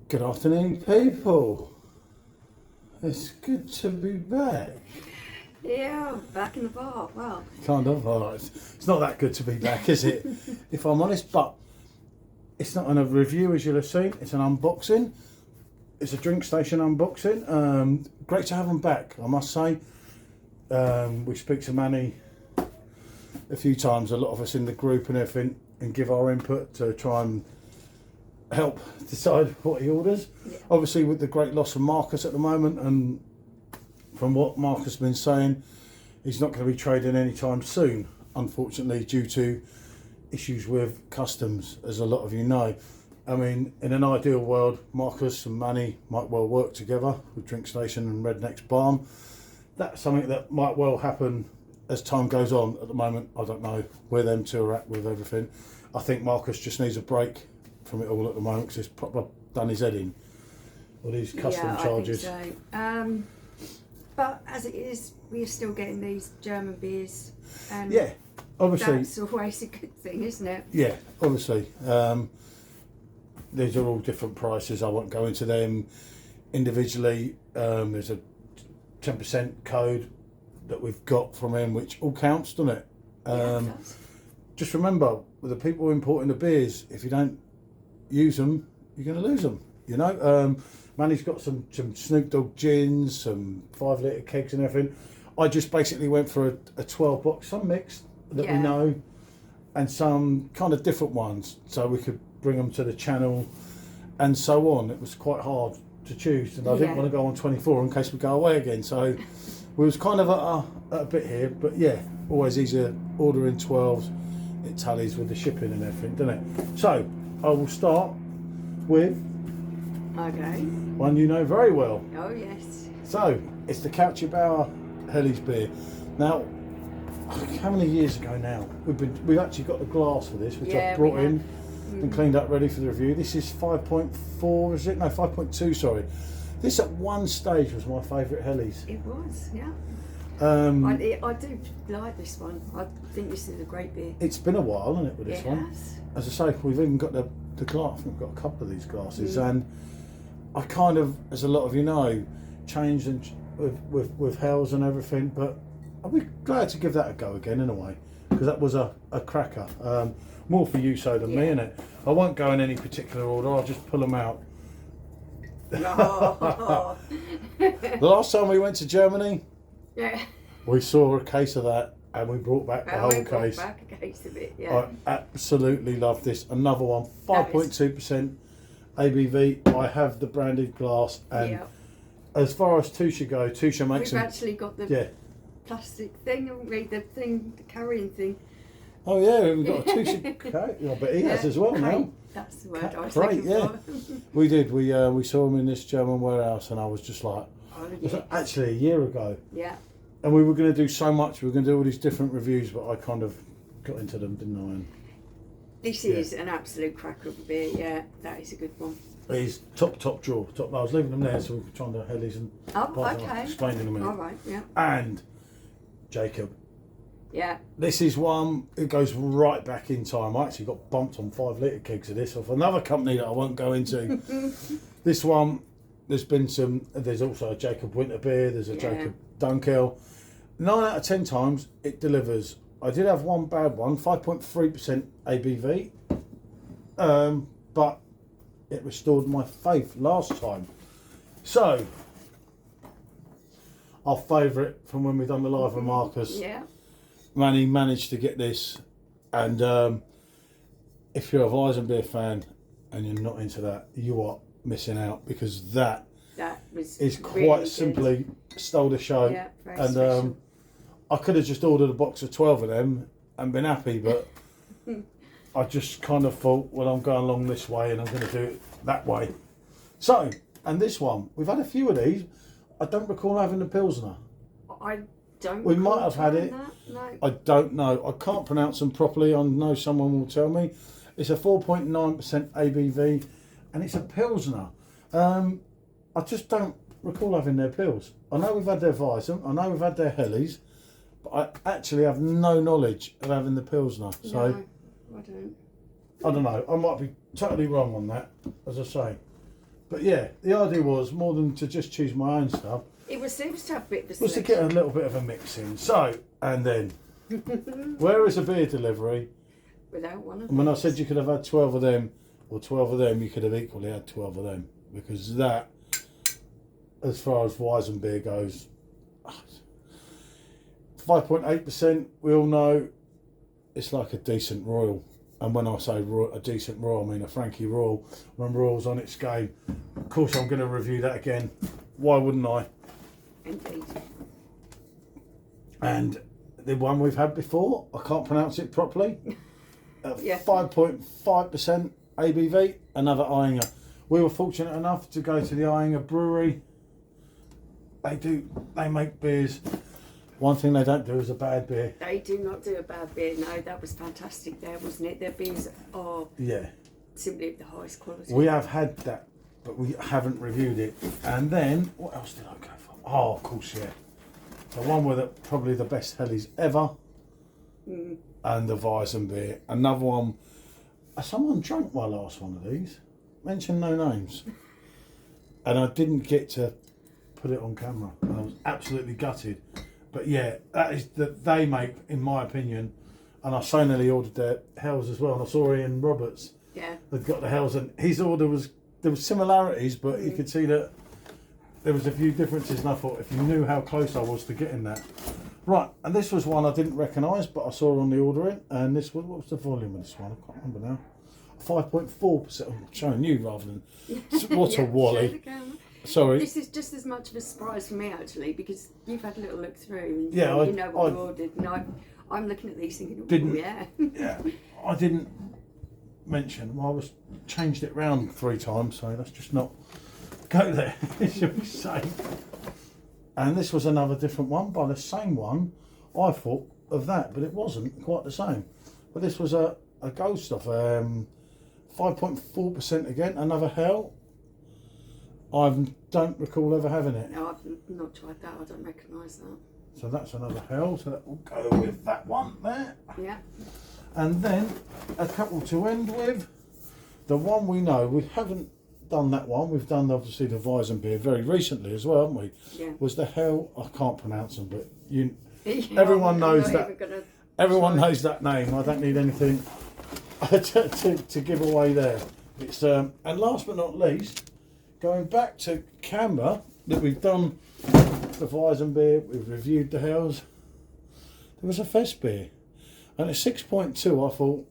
Good afternoon, people. It's good to be back. Yeah, back in the bar. Well, Kind of. All right. It's not that good to be back, is it? If I'm honest, but it's not a review, as you'll have seen. It's an unboxing. It's a drink station unboxing. Great to have them back, I must say. We speak to Manny a few times, a lot of us in the group and everything, and give our input to try and help decide what he orders. yeah. Obviously, with the great loss of Marcus at the moment, and from what Marcus has been saying, he's not going to be trading anytime soon, unfortunately, due to issues with customs, as a lot of you know. I mean, in an ideal world, Marcus and Manny might well work together with Drink Station and Redneck's Barn. That's something that might well happen as time goes on. At the moment, I don't know where them two are at with everything. I think Marcus just needs a break from it all at the moment because it's proper done his head in all these custom charges. I think so. But as it is, we are still getting these German beers. And Yeah, obviously. that's always a good thing, isn't it? Yeah, obviously. These are all different prices. I won't go into them individually. There's a 10% code that we've got from him, which all counts, doesn't it? Yeah, it does. Just remember, with the people importing the beers, if you don't use them, you're going to lose them. You know, Manny's got some Snoop Dogg gins, some 5 litre kegs and everything. I just basically went for a 12 box, some mixed that we know, and some kind of different ones, so we could bring them to the channel and so on. It was quite hard to choose, and I didn't want to go on 24 in case we go away again. So we was kind of at a bit here, but yeah, always easier ordering 12s. It tallies with the shipping and everything, doesn't it? So I will start with one you know very well. Oh yes. So it's the Thankyou Helly's beer. Now, how many years ago now? We've actually got the glass for this, which I've brought in and cleaned up ready for the review. This is 5.4, is it? No, 5.2. Sorry. This at one stage was my favourite Helly's. It was, yeah. I do like this one. I think this is a great beer. It's been a while, hasn't it, with this one? Has. As I say, we've even got the glass. We've got a couple of these glasses, and I kind of, as a lot of you know, changed and with Hells and everything. But I'll be glad to give that a go again in a way, because that was a cracker. More for you so than me, innit? I won't go in any particular order. I'll just pull them out. Oh. The last time we went to Germany, Yeah. we saw a case of that, and we brought back the whole case. Back a case of it, yeah. I absolutely love this. Another one, 5.2% ABV. I have the branded glass, and as far as Tusha go, Tusha makes We've them. actually got the plastic thing, haven't we? The carrying thing. Oh yeah, we've got a Tusha crate. Yeah, but he has as well now. That's the word I was Crate, looking yeah. for. We did. We saw him in this German warehouse, and I was just like, actually a year ago. Yeah. And we were going to do so much. We were going to do all these different reviews, but I kind of got into them, didn't I? And this is an absolute cracker of a beer. Yeah, that is a good one. he's top drawer. I was leaving them there so we could try and do Helly's and explain in a minute. All right, yeah. And Jacob. Yeah. This is one, it goes right back in time. I actually got bumped on 5 litre kegs of this off another company that I won't go into. This one, there's also a Jacob Winter beer, there's a Jacob Dunkel. 9 out of 10 times it delivers. I did have one bad one, 5.3% ABV, but it restored my faith last time. So, our favourite from when we done the live with Marcus. Yeah. Manny managed to get this, and if you're a Weizenbier fan and you're not into that, you are missing out, because that is quite really simply stole the show. Yeah, very and special. I could have just ordered a box of 12 of them and been happy, but I just kind of thought, well, I'm going along this way and I'm going to do it that way. So, and this one, we've had a few of these. I don't recall having the Pilsner. We might have had it. No. I don't know. I can't pronounce them properly. I know someone will tell me. It's a 4.9% ABV, and it's a Pilsner. I just don't recall having their Pils. I know we've had their Weizen. I know we've had their Hellies, but I actually have no knowledge of having the Pilsner. So No, I don't. I don't know. I might be totally wrong on that, as I say. But yeah, the idea was more than to just choose my own stuff. It was to have a bit of a Was to selection. get a little bit of a mix in. So, and then, where is a beer delivery? Without one of And when I those. said you could have had 12 of them, or 12 of them, you could have equally had 12 of them. Because that, as far as Weizen beer goes, 5.8%, we all know, it's like a decent Royal. And when I say a decent Royal, I mean a Frankie Royal. When Royal's on its game, of course I'm going to review that again. Why wouldn't I? Indeed. And the one we've had before, I can't pronounce it properly. Yeah. 5.5% ABV, another Iinga. We were fortunate enough to go to the Iinga brewery. They make beers. One thing they don't do is a bad beer. They do not do a bad beer. No, that was fantastic there, wasn't it? Their beers are simply of the highest quality. We have had that, but we haven't reviewed it. And then, what else did I go for? Oh, of course, yeah. The one with probably the best hellies ever. And the Weizen beer. Another one. Someone drank my last one of these. Mention no names. And I didn't get to put it on camera. And I was absolutely gutted. But yeah, that is that they make, in my opinion, and I so nearly ordered their Hells as well. And I saw Ian Roberts had got the Hells, and his order there was similarities, but you could see that there was a few differences. And I thought, if you knew how close I was to getting that, right. And this was one I didn't recognise, but I saw on the ordering. And this was, what was the volume of this one? I can't remember now. 5.4%. I'm showing you rather than what a wally. Sorry. This is just as much of a surprise for me, actually, because you've had a little look through and Yeah, you know what you ordered. And I'm looking at these thinking, yeah, I didn't mention. Well, changed it round 3 times, so let's just not go there, shall we say. And this was another different one by the same one. I thought of that, but it wasn't quite the same. But this was a ghost of 5.4% again, another Hell. I don't recall ever having it. No, I've not tried that. I don't recognise that. So that's another Hell. So that will go with that one there. Yeah. And then a couple to end with. The one we know, we haven't done that one. We've done obviously the Weizen beer very recently as well, haven't we? Yeah. Was the Hell? I can't pronounce them, but Everyone knows that. Everyone knows that name. I don't need anything to give away there. It's and last but not least, going back to Canberra, that we've done the Weizen beer, we've reviewed the Hells. There was a Fest beer, and at 6.2, I thought,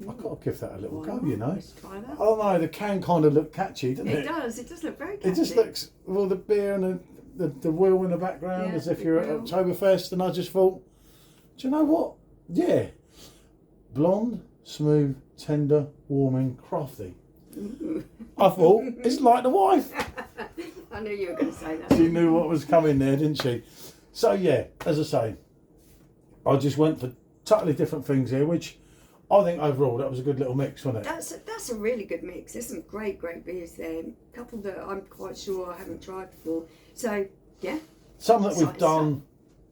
I've got to give that a little go, you know. Let's try that. Oh no, the can kind of looked catchy, doesn't it? It does look very catchy. It just looks, well, the beer and the wheel in the background, as if you're at Oktoberfest, and I just thought, do you know what? Yeah. Blonde, smooth, tender, warming, crafty. I thought, it's like the wife. I knew you were going to say that. She knew what was coming there, didn't she? So yeah, as I say, I just went for totally different things here, which I think overall that was a good little mix, wasn't it? That's a really good mix. There's some great beers there. A couple that I'm quite sure I haven't tried before. So yeah. Some that we've done,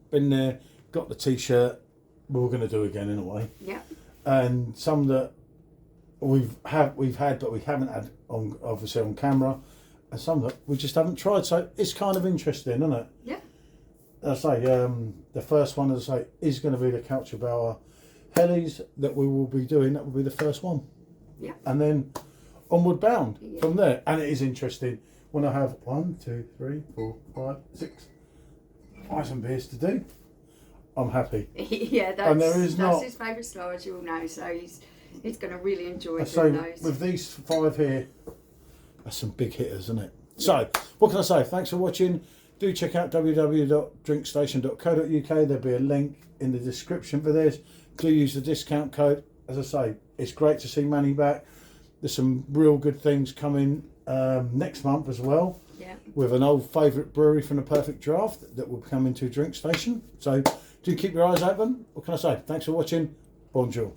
been there, got the t-shirt, we're going to do again in a way. Yeah. And some that we've had but we haven't had on, obviously, on camera, and some that we just haven't tried. So it's kind of interesting, isn't it? Yeah. As I say, the first one, as I say, is going to be the Culturebauer Hellies that we will be doing. That will be the first one. Yeah. And then onward bound from there. And it is interesting when I have 1, 2, 3, 4, 5, 6 Weizen beers to do. I'm happy. Yeah, that's his favourite style, as you all know. So he's going to really enjoy doing those. With these 5 here, that's some big hitters, isn't it? So, what can I say? Thanks for watching. Do check out www.drinkstation.co.uk. There'll be a link in the description for this. Do use the discount code. As I say, it's great to see Manny back. There's some real good things coming next month as well. Yeah. With an old favourite brewery from the Perfect Draft that will come into Drink Station. So do keep your eyes open. What can I say? Thanks for watching. Bonjour.